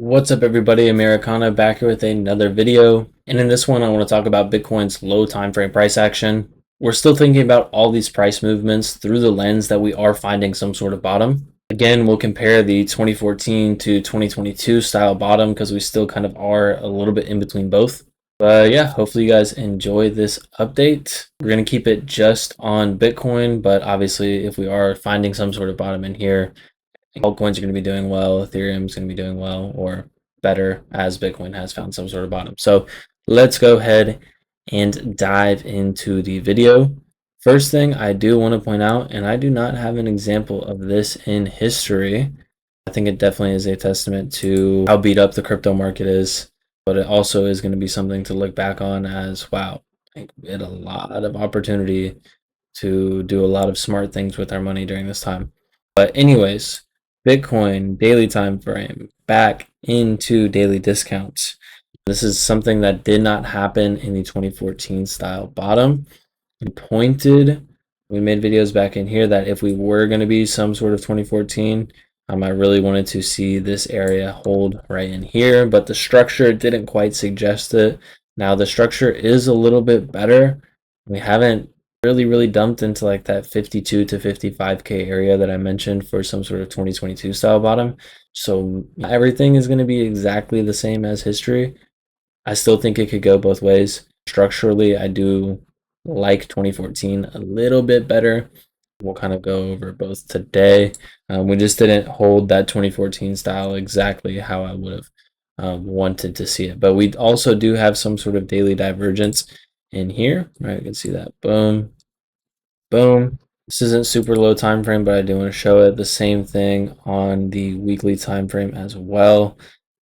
What's up everybody, Americana back here with another video. And in this one I want to talk about Bitcoin's low time frame price action. We're still thinking about all these price movements through the lens that we are finding some sort of bottom. Again, we'll compare the 2014 to 2022 style bottom because we still kind of are a little bit in between both. But yeah, hopefully you guys enjoy this update. We're going to keep it just on Bitcoin, but obviously if we are finding some sort of bottom in here, altcoins are going to be doing well, Ethereum is going to be doing well or better as Bitcoin has found some sort of bottom. So let's go ahead and dive into the video. First thing I do want to point out, and I do not have an example of this in history. I think it definitely is a testament to how beat up the crypto market is, but it also is going to be something to look back on as, wow, we had a lot of opportunity to do a lot of smart things with our money during this time. But anyways, Bitcoin daily time frame back into daily discounts. This is something that did not happen in the 2014 style bottom. We made videos back in here that if we were going to be some sort of 2014, I really wanted to see this area hold right in here, but the structure didn't quite suggest it. Now the structure is a little bit better. We haven't really dumped into like that 52 to 55k area that I mentioned for some sort of 2022 style bottom. So everything is going to be exactly the same as history. I still think it could go both ways. Structurally, I do like 2014 a little bit better. We'll kind of go over both today. We just didn't hold that 2014 style exactly how I would have wanted to see it. But we also do have some sort of daily divergence in here. Right, you can see that. Boom, boom. This isn't super low time frame, but I do want to show it. The same thing on the weekly time frame as well.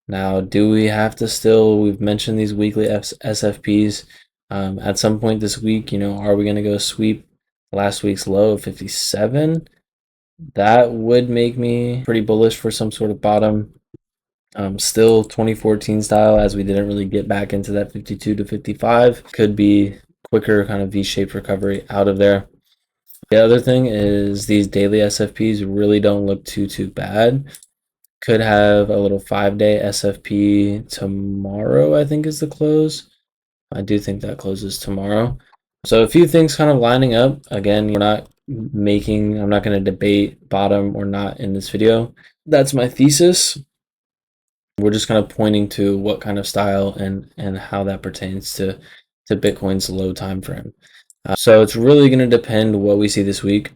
Now, do we have to still, we've mentioned these weekly SFPs. At some point this week, are we going to go sweep last week's low of 57? That would make me pretty bullish for some sort of bottom. Still 2014 style, as we didn't really get back into that 52 to 55. Could be quicker kind of V-shaped recovery out of there. The other thing is these daily SFPs really don't look too bad. Could have a little 5-day SFP tomorrow, I think is the close. I do think that closes tomorrow. So a few things kind of lining up. Again, I'm not going to debate bottom or not in this video. That's my thesis. We're just kind of pointing to what kind of style and how that pertains to Bitcoin's low time frame. So it's really going to depend what we see this week.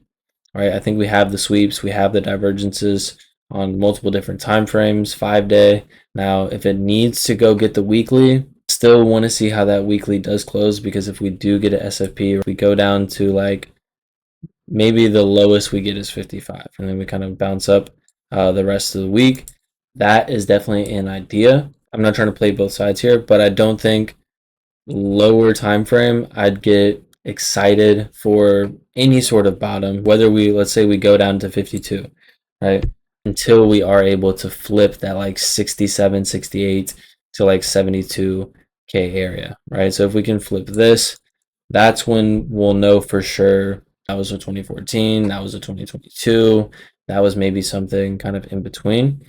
Right, I think we have the sweeps, we have the divergences on multiple different time frames, 5-day. Now, if it needs to go get the weekly, still want to see how that weekly does close, because if we do get an SFP, or we go down to like maybe the lowest we get is 55, and then we kind of bounce up the rest of the week. That is definitely an idea. I'm not trying to play both sides here, but I don't think lower time frame I'd get excited for any sort of bottom, whether let's say we go down to 52, right, until we are able to flip that like 67, 68 to like 72k area, right? So if we can flip this, that's when we'll know for sure that was a 2014, that was a 2022, that was maybe something kind of in between.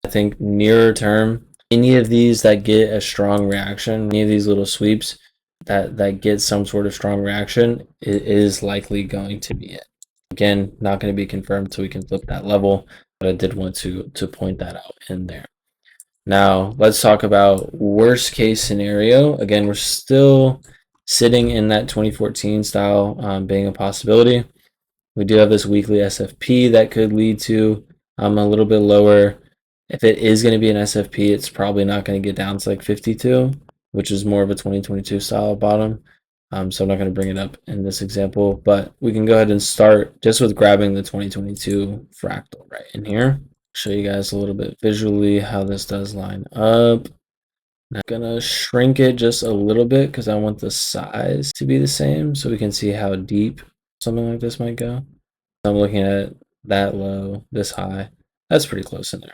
I think nearer term, any of these that get a strong reaction, any of these little sweeps that get some sort of strong reaction, it is likely going to be it. Again, not going to be confirmed until we can flip that level, but I did want to point that out in there. Now, let's talk about worst case scenario. Again, we're still sitting in that 2014 style being a possibility. We do have this weekly SFP that could lead to a little bit lower. If it is going to be an SFP, it's probably not going to get down to like 52, which is more of a 2022 style bottom. So I'm not going to bring it up in this example, but we can go ahead and start just with grabbing the 2022 fractal right in here. Show you guys a little bit visually how this does line up. I'm gonna shrink it just a little bit because I want the size to be the same so we can see how deep something like this might go. I'm looking at that low, this high. That's pretty close in there.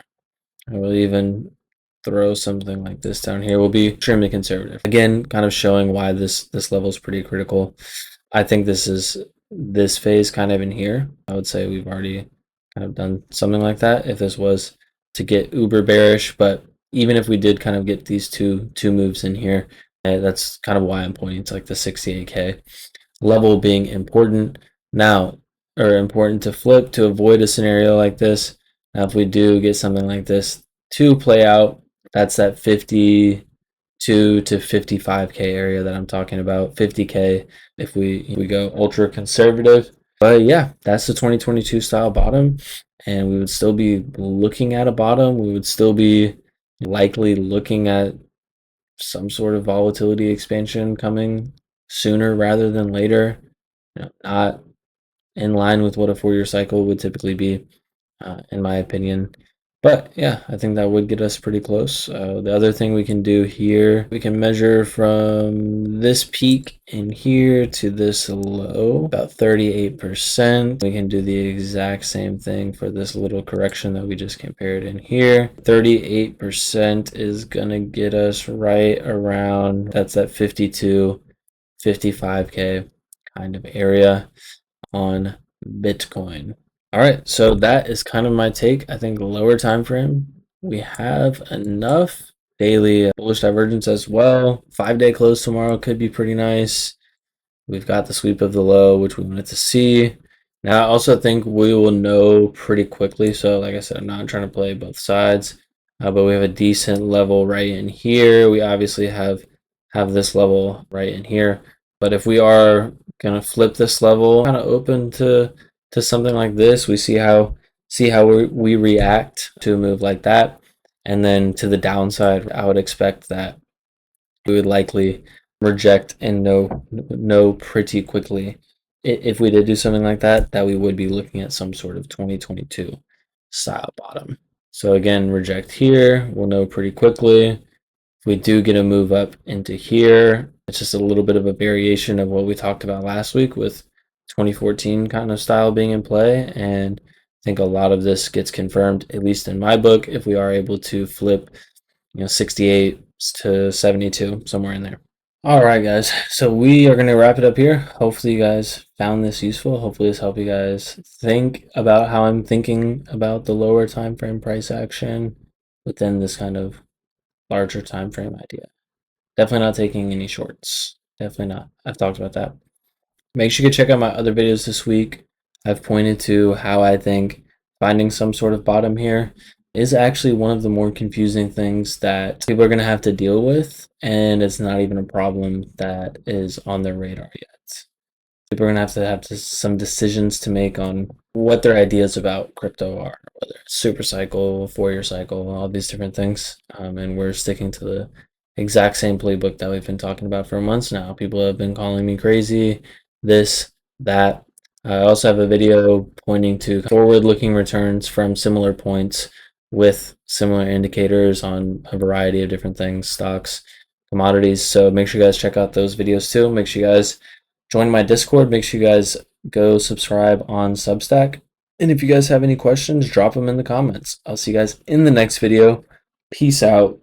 I will even throw something like this down here. We'll be extremely conservative. Again, kind of showing why this level is pretty critical. I think this is this phase kind of in here. I would say we've already kind of done something like that if this was to get uber bearish, but even if we did kind of get these two moves in here, that's kind of why I'm pointing to like the 68K level being important now, or important to flip to avoid a scenario like this. Now, if we do get something like this to play out, that's that 52 to 55K area that I'm talking about. 50K if we go ultra conservative. But yeah, that's the 2022 style bottom, and we would still be looking at a bottom. We would still be likely looking at some sort of volatility expansion coming sooner rather than later. Not in line with what a 4-year cycle would typically be, in my opinion. But yeah, I think that would get us pretty close. The other thing we can do here, we can measure from this peak in here to this low, about 38%. We can do the exact same thing for this little correction that we just compared in here. 38% is gonna get us right around, that's that 52, 55K kind of area on Bitcoin. All right, so that is kind of my take. I think lower time frame, we have enough daily bullish divergence as well. 5-day close tomorrow could be pretty nice. We've got the sweep of the low, which we wanted to see. Now, I also think we will know pretty quickly. So, like I said, I'm not trying to play both sides, but we have a decent level right in here. We obviously have this level right in here. But if we are gonna flip this level, kind of open to something like this, we see how we react to a move like that, and then to the downside, I would expect that we would likely reject and know pretty quickly if we did do something like that, that we would be looking at some sort of 2022 style bottom. So again, reject here, we'll know pretty quickly. If we do get a move up into here, it's just a little bit of a variation of what we talked about last week with 2014 kind of style being in play. And I think a lot of this gets confirmed, at least in my book, if we are able to flip 68 to 72, somewhere in there. All right, guys. So we are going to wrap it up here. Hopefully you guys found this useful. Hopefully this helped you guys think about how I'm thinking about the lower time frame price action within this kind of larger time frame idea. Definitely not taking any shorts. Definitely not. I've talked about that. Make sure you check out my other videos this week. I've pointed to how I think finding some sort of bottom here is actually one of the more confusing things that people are going to have to deal with, and it's not even a problem that is on their radar yet. People are going to have some decisions to make on what their ideas about crypto are, whether it's super cycle, 4-year cycle, all these different things. And we're sticking to the exact same playbook that we've been talking about for months now. People have been calling me crazy, this, that. I also have a video pointing to forward-looking returns from similar points with similar indicators on a variety of different things, stocks, commodities. So make sure you guys check out those videos too. Make sure you guys join my Discord. Make sure you guys go subscribe on Substack. And if you guys have any questions, drop them in the comments. I'll see you guys in the next video. Peace out.